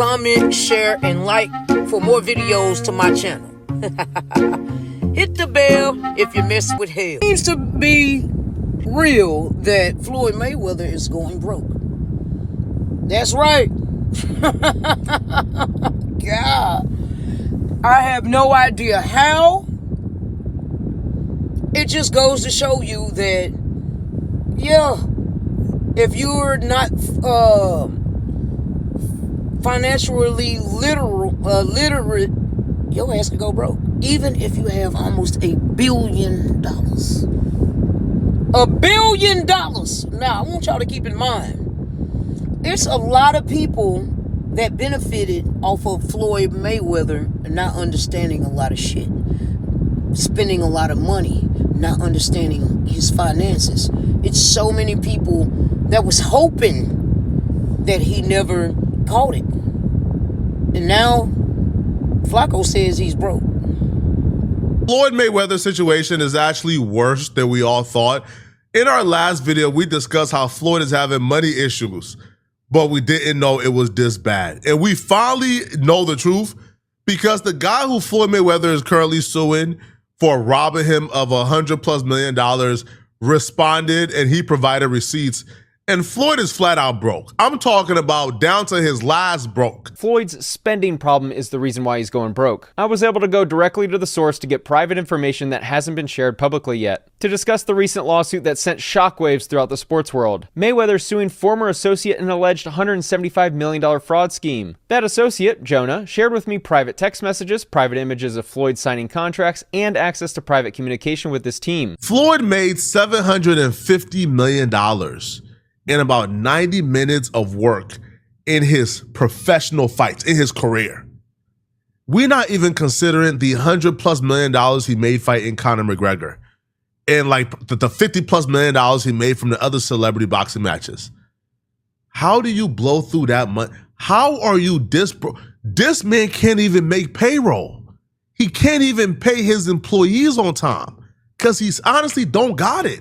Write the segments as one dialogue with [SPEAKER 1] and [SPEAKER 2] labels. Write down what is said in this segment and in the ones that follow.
[SPEAKER 1] comment, share, and like for more videos to my channel. Hit the bell if you mess with hell. It seems to be real that Floyd Mayweather is going broke. That's right. God. I have no idea how. It just goes to show you that, yeah, if you're not financially literate, your ass can go broke. Even if you have almost $1 billion. $1 billion. Now, I want y'all to keep in mind, there's a lot of people that benefited off of Floyd Mayweather not understanding a lot of shit. Spending a lot of money, not understanding his finances. It's so many people that was hoping that he never caught it. And now, Flacco says he's broke.
[SPEAKER 2] Floyd Mayweather's situation is actually worse than we all thought. In our last video, we discussed how Floyd is having money issues, but we didn't know it was this bad. And we finally know the truth because the guy who Floyd Mayweather is currently suing for robbing him of $100+ million responded, and he provided receipts. And Floyd is flat out broke. I'm talking about down to his last broke.
[SPEAKER 3] Floyd's spending problem is the reason why he's going broke. I was able to go directly to the source to get private information that hasn't been shared publicly yet, to discuss the recent lawsuit that sent shockwaves throughout the sports world. Mayweather suing former associate in an alleged $175 million fraud scheme. That associate, Jonah, shared with me private text messages, private images of Floyd signing contracts, and access to private communication with this team.
[SPEAKER 2] Floyd made $750 million in about 90 minutes of work in his professional fights, in his career. We're not even considering the $100+ million he made fighting Conor McGregor and like the $50+ million he made from the other celebrity boxing matches. How do you blow through that money? How are you this broke? This man can't even make payroll. He can't even pay his employees on time because he's honestly don't got it.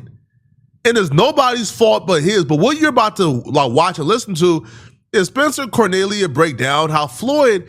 [SPEAKER 2] And it's nobody's fault but his. But what you're about to watch and listen to is Spencer Cornelia break down how Floyd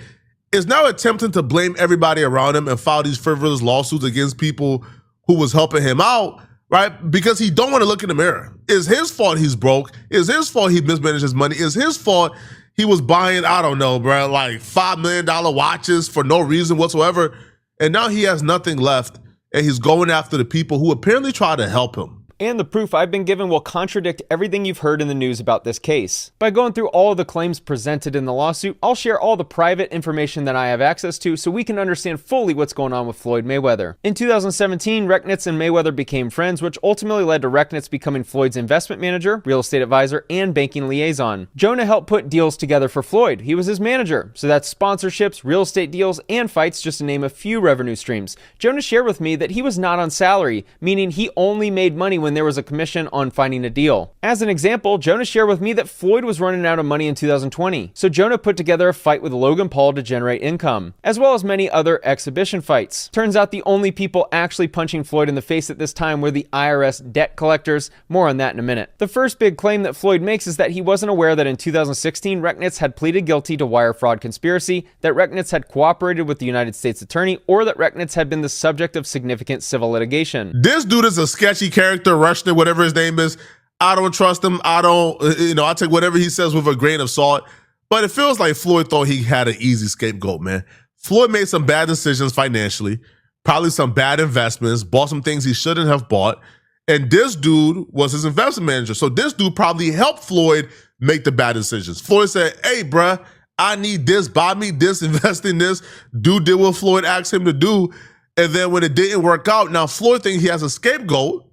[SPEAKER 2] is now attempting to blame everybody around him and file these frivolous lawsuits against people who was helping him out, right? Because he don't want to look in the mirror. It's his fault he's broke. It's his fault he mismanaged his money. It's his fault he was buying, I don't know, bro, like $5 million watches for no reason whatsoever. And now he has nothing left. And he's going after the people who apparently try to help him.
[SPEAKER 3] And the proof I've been given will contradict everything you've heard in the news about this case. By going through all of the claims presented in the lawsuit, I'll share all the private information that I have access to so we can understand fully what's going on with Floyd Mayweather. In 2017, Rechnitz and Mayweather became friends, which ultimately led to Rechnitz becoming Floyd's investment manager, real estate advisor, and banking liaison. Jonah helped put deals together for Floyd. He was his manager, so that's sponsorships, real estate deals, and fights, just to name a few revenue streams. Jonah shared with me that he was not on salary, meaning he only made money when there was a commission on finding a deal. As an example, Jonah shared with me that Floyd was running out of money in 2020, so Jonah put together a fight with Logan Paul to generate income, as well as many other exhibition fights. Turns out the only people actually punching Floyd in the face at this time were the IRS debt collectors. More on that in a minute. The first big claim that Floyd makes is that he wasn't aware that in 2016, Rechnitz had pleaded guilty to wire fraud conspiracy, that Rechnitz had cooperated with the United States attorney, or that Rechnitz had been the subject of significant civil litigation.
[SPEAKER 2] This dude is a sketchy character, Rushton, whatever his name is. I don't trust him. I take whatever he says with a grain of salt. But it feels like Floyd thought he had an easy scapegoat, man. Floyd made some bad decisions financially, probably some bad investments, bought some things he shouldn't have bought. And this dude was his investment manager. So this dude probably helped Floyd make the bad decisions. Floyd said, hey, bruh, I need this, buy me this, invest in this. Dude did what Floyd asked him to do. And then when it didn't work out, now Floyd thinks he has a scapegoat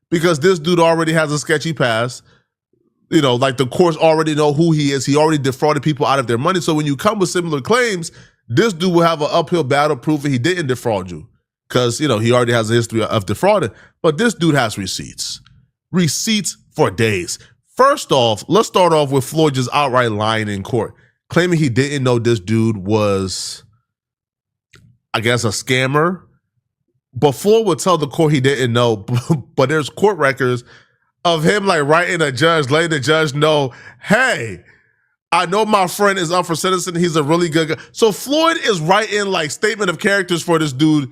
[SPEAKER 2] because this dude already has a sketchy past. You know, like the courts already know who he is. He already defrauded people out of their money. So when you come with similar claims, this dude will have an uphill battle proving he didn't defraud you because, you know, he already has a history of defrauding. But this dude has receipts. Receipts for days. First off, let's start off with Floyd just outright lying in court, claiming he didn't know this dude was, I guess, a scammer. But Floyd would tell the court he didn't know, but there's court records of him like writing a judge, letting the judge know, hey, I know my friend is up for sentencing. He's a really good guy. So Floyd is writing like statement of characters for this dude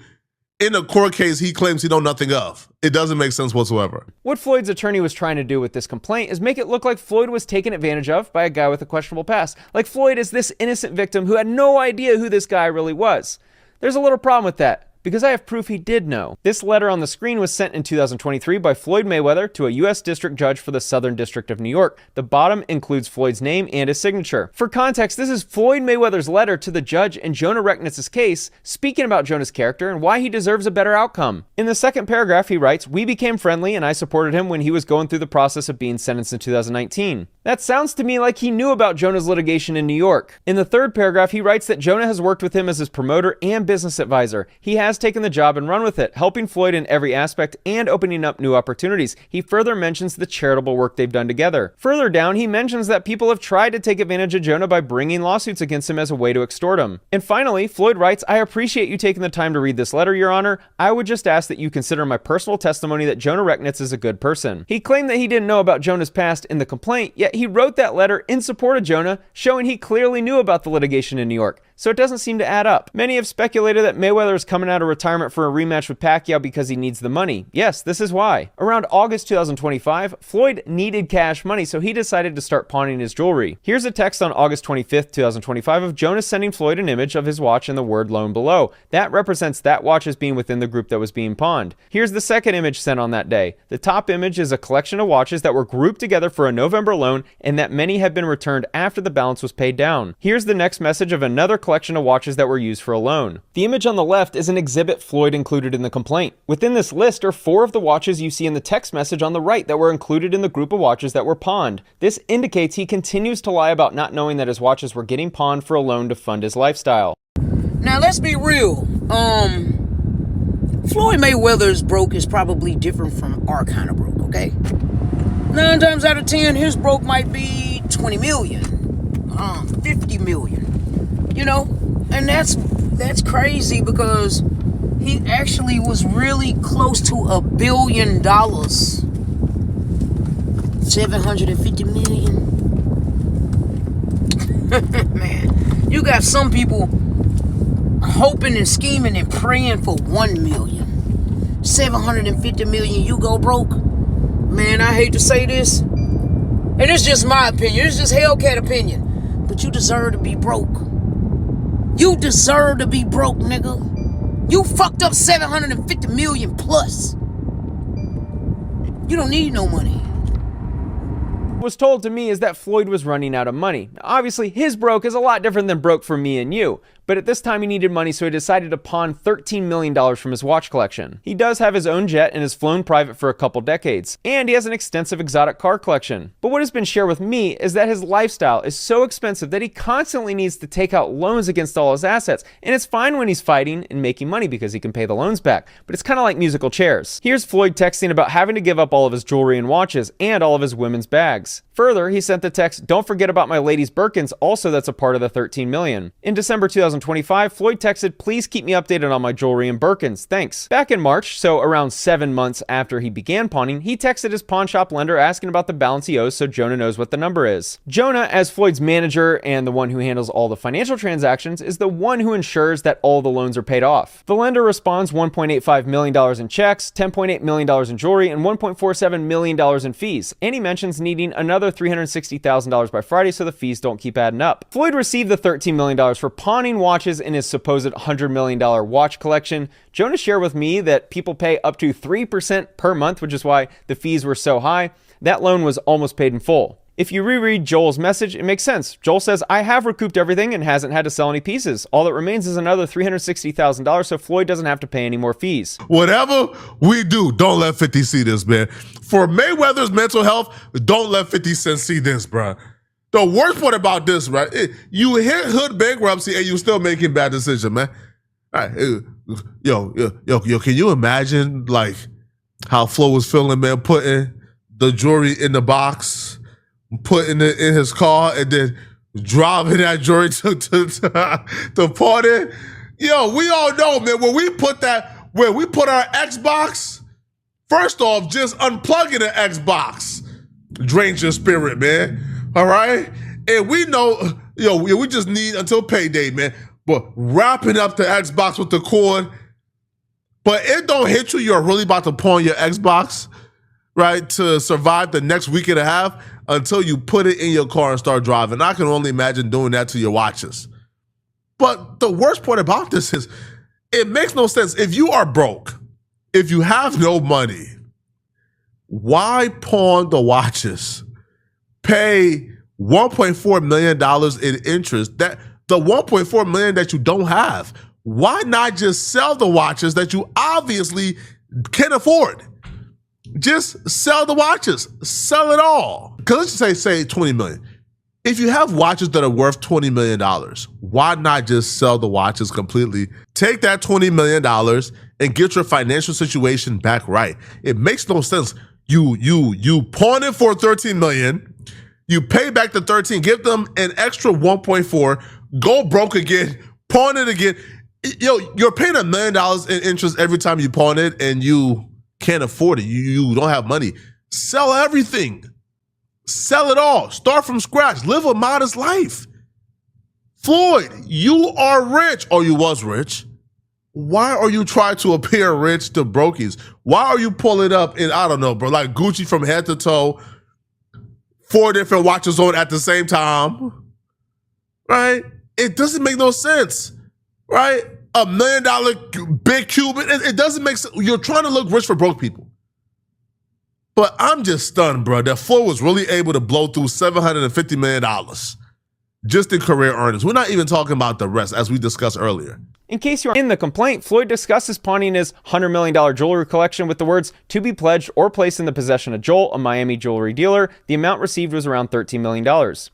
[SPEAKER 2] in a court case he claims he know nothing of. It doesn't make sense whatsoever.
[SPEAKER 3] What Floyd's attorney was trying to do with this complaint is make it look like Floyd was taken advantage of by a guy with a questionable past. Like Floyd is this innocent victim who had no idea who this guy really was. There's a little problem with that, because I have proof he did know. This letter on the screen was sent in 2023 by Floyd Mayweather to a U.S. District Judge for the Southern District of New York. The bottom includes Floyd's name and his signature. For context, this is Floyd Mayweather's letter to the judge in Jonah Recknitz's case, speaking about Jonah's character and why he deserves a better outcome. In the second paragraph, he writes, "We became friendly and I supported him when he was going through the process of being sentenced in 2019. That sounds to me like he knew about Jonah's litigation in New York." In the third paragraph, he writes that Jonah has worked with him as his promoter and business advisor. He has taken the job and run with it, helping Floyd in every aspect and opening up new opportunities. He further mentions the charitable work they've done together. Further down, he mentions that people have tried to take advantage of Jonah by bringing lawsuits against him as a way to extort him. And finally, Floyd writes, "I appreciate you taking the time to read this letter, Your Honor. I would just ask that you consider my personal testimony that Jonah Recknitz is a good person." He claimed that he didn't know about Jonah's past in the complaint, yet he wrote that letter in support of Jonah, showing he clearly knew about the litigation in New York. So it doesn't seem to add up. Many have speculated that Mayweather is coming out of retirement for a rematch with Pacquiao because he needs the money. Yes, this is why. Around August 2025, Floyd needed cash money, so he decided to start pawning his jewelry. Here's a text on August 25th, 2025 of Jonas sending Floyd an image of his watch and the word loan below. That represents that watch as being within the group that was being pawned. Here's the second image sent on that day. The top image is a collection of watches that were grouped together for a November loan and that many had been returned after the balance was paid down. Here's the next message of another collection of watches that were used for a loan. The image on the left is an exhibit Floyd included in the complaint. Within this list are 4 of the watches you see in the text message on the right that were included in the group of watches that were pawned. This indicates he continues to lie about not knowing that his watches were getting pawned for a loan to fund his lifestyle.
[SPEAKER 1] Now let's be real. Floyd Mayweather's broke is probably different from our kind of broke, okay? 9 times out of 10, his broke might be 20 million, 50 million, you know? And that's crazy because he actually was really close to $1 billion. 750 million. Man, you got some people hoping and scheming and praying for 1 million. 750 million, you go broke. Man, I hate to say this, and it's just my opinion. It's just Hellcat opinion. But you deserve to be broke. You deserve to be broke, nigga. You fucked up 750 million plus. You don't need no money.
[SPEAKER 3] What was told to me is that Floyd was running out of money. Now, obviously, his broke is a lot different than broke for me and you. But at this time he needed money, so he decided to pawn $13 million from his watch collection. He does have his own jet and has flown private for a couple decades. And he has an extensive exotic car collection. But what has been shared with me is that his lifestyle is so expensive that he constantly needs to take out loans against all his assets. And it's fine when he's fighting and making money because he can pay the loans back. But it's kind of like musical chairs. Here's Floyd texting about having to give up all of his jewelry and watches and all of his women's bags. Further, he sent the text, "Don't forget about my ladies' Birkins, also that's a part of the $13 million. In December 2025, Floyd texted, "Please keep me updated on my jewelry and Birkins, thanks." Back in March, so around 7 months after he began pawning, he texted his pawn shop lender asking about the balance he owes so Jonah knows what the number is. Jonah, as Floyd's manager and the one who handles all the financial transactions, is the one who ensures that all the loans are paid off. The lender responds $1.85 million in checks, $10.8 million in jewelry, and $1.47 million in fees. And he mentions needing another $360,000 by Friday so the fees don't keep adding up. Floyd received the $13 million for pawning watches in his supposed $100 million watch collection. Jonah shared with me that people pay up to 3% per month, which is why the fees were so high. That loan was almost paid in full. If you reread Joel's message, it makes sense. Joel says, "I have recouped everything and hasn't had to sell any pieces. All that remains is another $360,000 so Floyd doesn't have to pay any more fees."
[SPEAKER 2] Whatever we do, don't let 50 see this, man. For Mayweather's mental health, don't let 50 Cent see this, bro. The worst part about this, right? You hit hood bankruptcy and you still making bad decisions, man. All right, yo, can you imagine like how Flo was feeling, man, putting the jewelry in the box, putting it in his car, and then driving that jewelry to party? Yo, we all know, man, when we put our Xbox, first off, just unplugging the Xbox drains your spirit, man. All right? And we know, we just need until payday, man. But wrapping up the Xbox with the cord, but it don't hit you, you're really about to pawn your Xbox, right, to survive the next week and a half until you put it in your car and start driving. I can only imagine doing that to your watches. But the worst part about this is it makes no sense. If you are broke, if you have no money, why pawn the watches? Pay $1.4 million in interest. That the $1.4 million that you don't have. Why not just sell the watches that you obviously can afford? Just sell the watches. Sell it all. Because let's just say 20 million. If you have watches that are worth $20 million, why not just sell the watches completely? Take that $20 million and get your financial situation back right. It makes no sense. You pawn it for $13 million. You pay back the 13, give them an extra 1.4, go broke again, pawn it again. You're paying $1 million in interest every time you pawn it and you can't afford it. You don't have money. Sell everything. Sell it all. Start from scratch. Live a modest life. Floyd, you are rich, or you was rich. Why are you trying to appear rich to brokies? Why are you pulling up in, I don't know, bro, like Gucci from head to toe, 4 different watches on at the same time, right? It doesn't make no sense, right? $1 million big Cuban, it doesn't make sense. You're trying to look rich for broke people. But I'm just stunned, bro, that Floyd was really able to blow through $750 million just in career earnings. We're not even talking about the rest, as we discussed earlier.
[SPEAKER 3] In case you're in the complaint, Floyd discusses pawning his $100 million jewelry collection with the words, "to be pledged or placed in the possession of Joel, a Miami jewelry dealer." The amount received was around $13 million.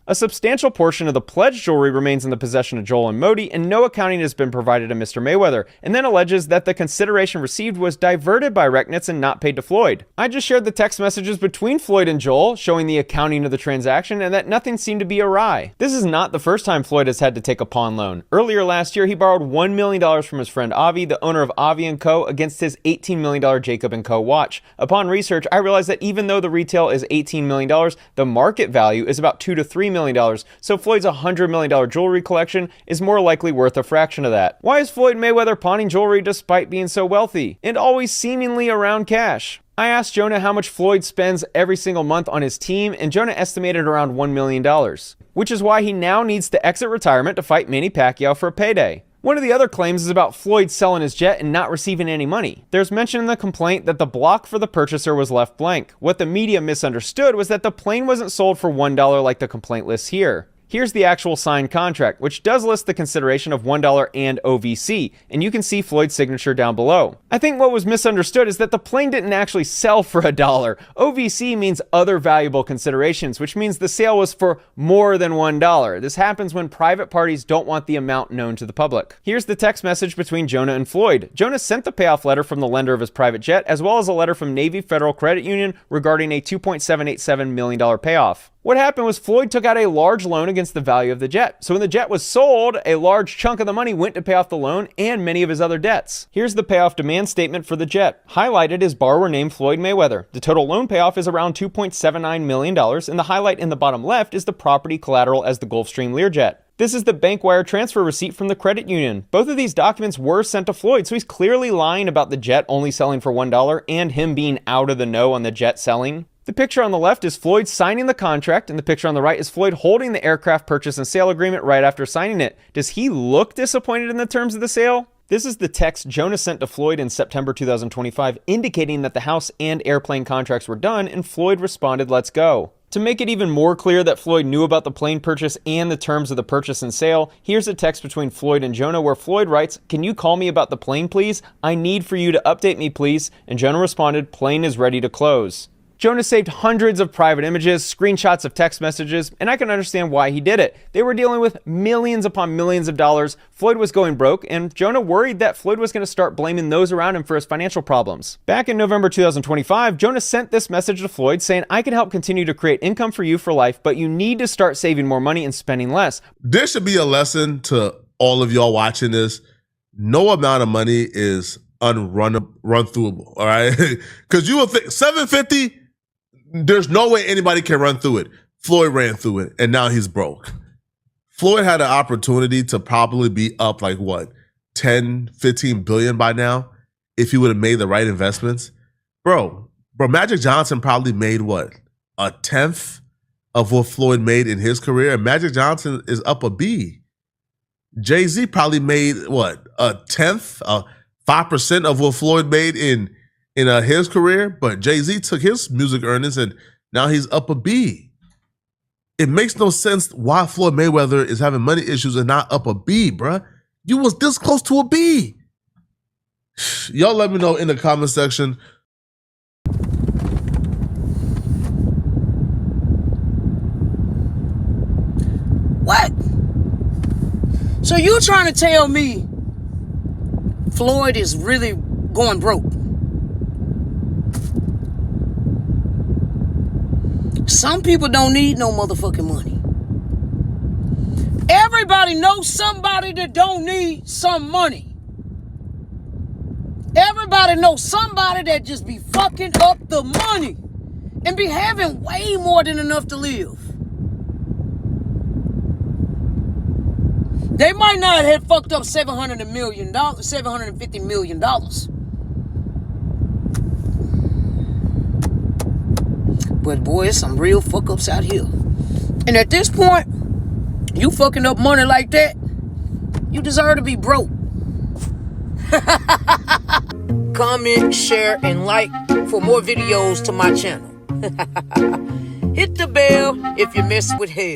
[SPEAKER 3] A substantial portion of the pledged jewelry remains in the possession of Joel and Modi, and no accounting has been provided to Mr. Mayweather, and then alleges that the consideration received was diverted by Recknitz and not paid to Floyd. I just shared the text messages between Floyd and Joel, showing the accounting of the transaction, and that nothing seemed to be awry. This is not the first time Floyd has had to take a pawn loan. Earlier last year, he borrowed $1 million from his friend Avi, the owner of Avi & Co., against his $18 million Jacob & Co. watch. Upon research, I realized that even though the retail is $18 million, the market value is about $2 to $3 million, so Floyd's $100 million jewelry collection is more likely worth a fraction of that. Why is Floyd Mayweather pawning jewelry despite being so wealthy, and always seemingly around cash? I asked Jonah how much Floyd spends every single month on his team, and Jonah estimated around $1 million, which is why he now needs to exit retirement to fight Manny Pacquiao for a payday. One of the other claims is about Floyd selling his jet and not receiving any money. There's mention in the complaint that the block for the purchaser was left blank. What the media misunderstood was that the plane wasn't sold for $1 like the complaint lists here. Here's the actual signed contract, which does list the consideration of $1 and OVC, and you can see Floyd's signature down below. I think what was misunderstood is that the plane didn't actually sell for $1. OVC means other valuable considerations, which means the sale was for more than $1. This happens when private parties don't want the amount known to the public. Here's the text message between Jonah and Floyd. Jonah sent the payoff letter from the lender of his private jet, as well as a letter from Navy Federal Credit Union regarding a $2.787 million payoff. What happened was Floyd took out a large loan against the value of the jet. So when the jet was sold, a large chunk of the money went to pay off the loan and many of his other debts. Here's the payoff demand statement for the jet. Highlighted is borrower named Floyd Mayweather. The total loan payoff is around $2.79 million, and the highlight in the bottom left is the property collateral as the Gulfstream Learjet. This is the bank wire transfer receipt from the credit union. Both of these documents were sent to Floyd, so he's clearly lying about the jet only selling for $1 and him being out of the know on the jet selling. The picture on the left is Floyd signing the contract, and the picture on the right is Floyd holding the aircraft purchase and sale agreement right after signing it. Does he look disappointed in the terms of the sale? This is the text Jonah sent to Floyd in September 2025, indicating that the house and airplane contracts were done, and Floyd responded, "Let's go." To make it even more clear that Floyd knew about the plane purchase and the terms of the purchase and sale, here's a text between Floyd and Jonah where Floyd writes, "Can you call me about the plane, please? I need for you to update me, please." And Jonah responded, "Plane is ready to close." Jonah saved hundreds of private images, screenshots of text messages, and I can understand why he did it. They were dealing with millions upon millions of dollars. Floyd was going broke, and Jonah worried that Floyd was going to start blaming those around him for his financial problems. Back in November 2025, Jonah sent this message to Floyd saying, "I can help continue to create income for you for life, but you need to start saving more money and spending less."
[SPEAKER 2] There should be a lesson to all of y'all watching this. No amount of money is run-throughable, all right? Because you will think $750, there's no way anybody can run through it. Floyd ran through it, and now he's broke. Floyd had an opportunity to probably be up like what, 10, 15 billion by now if he would have made the right investments. Bro, Magic Johnson probably made what, a tenth of what Floyd made in his career, and Magic Johnson is up a B. Jay-Z probably made what, a tenth, 5% of what Floyd made in his career, but Jay-Z took his music earnings and now he's up a B. It makes no sense why Floyd Mayweather is having money issues and not up a B, bruh. You was this close to a B. Y'all let me know in the comment section.
[SPEAKER 1] What? So you trying to tell me Floyd is really going broke? Some people don't need no motherfucking money. Everybody knows somebody that don't need some money. Everybody knows somebody that just be fucking up the money and be having way more than enough to live. They might not have fucked up $750 million. But boy, there's some real fuck ups out here. And at this point, you fucking up money like that, you deserve to be broke. Comment, share, and like for more videos to my channel. Hit the bell if you mess with hell.